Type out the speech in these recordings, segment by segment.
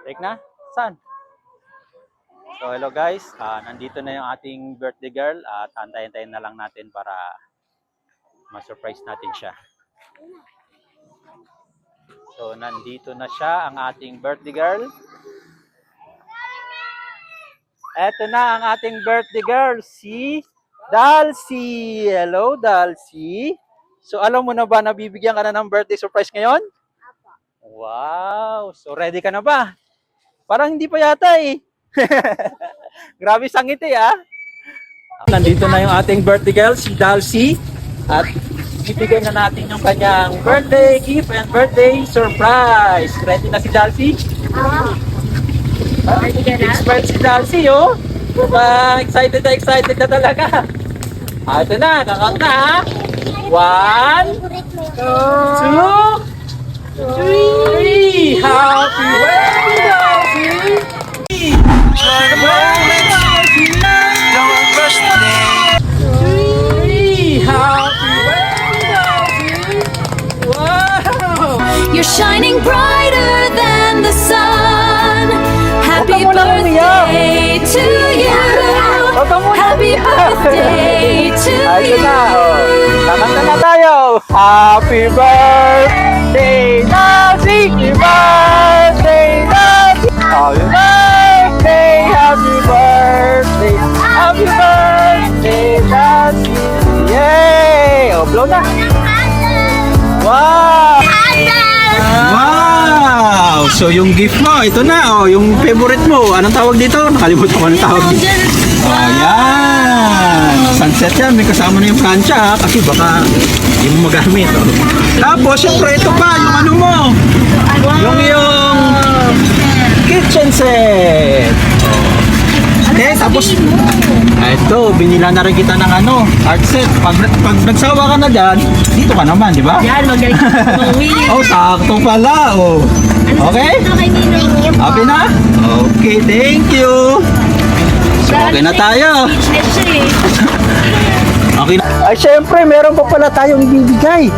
Take na? Saan? So hello guys, nandito na yung ating birthday girl at antayin-tayin na lang natin para ma-surprise natin siya. So nandito na siya, ang ating birthday girl. Eto na ang ating birthday girl, si Dalcy. Hello Dalcy. So alam mo na ba na bibigyan ka na ng birthday surprise ngayon? Wow! So ready ka na ba? Parang hindi pa yata eh. Grabe sangiti ah. Nandito na yung ating birthday girl, si Dalcy. At ibigay na natin yung kanyang birthday gift and birthday surprise. Ready na si Dalcy? Expert si Dalcy oh. Excited na talaga. Ito na, kakount na ha. 1, 2, 3. Happy birthday, Dalcy! You're shining brighter than the sun. Happy birthday to you. Happy birthday to you. Kakanta na tayo. Happy birthday, Dalcy! Happy birthday, Dalcy! Happy birthday, happy birthday, happy birthday, Dalcy! Yay! Oh, blow na! Wow! Wow! So yung gift mo, ito na, oh, yung favorite mo. Anong tawag dito? Nakalimutan ko anong tawag dito. Oh, yan! Sunset yan, may kasama na yung plancha ha, kasi baka hindi mo magamit. Oh. Tapos, syempre, ito pa, yung ano mo. Yung kitchen set. Okay, tapos ito, binila na rin kita ng ano, art set. Pag nagsawa ka na dyan, dito ka naman, di ba? Yan, magaling ka umuwi. Oh, sakto pala, oh. Okay? Happy na? Okay, thank you. So, okay na tayo. Okay na. Ay, syempre, meron pa pala tayong ibibigay.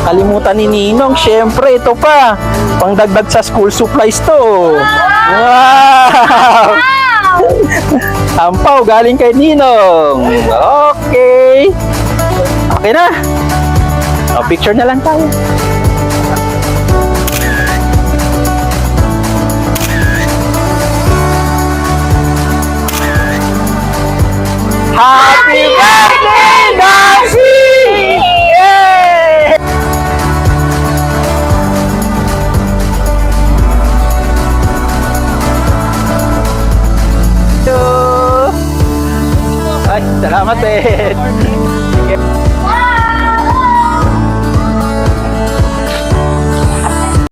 Kalimutan ni Ninong, syempre, ito pa. Pangdagdag sa school supplies to. Wow! Ampaw, galing kay Ninong. Okay. Okay na. O, picture na lang tayo. Happy birthday, Dalcy! Yay! Ay, salamat din.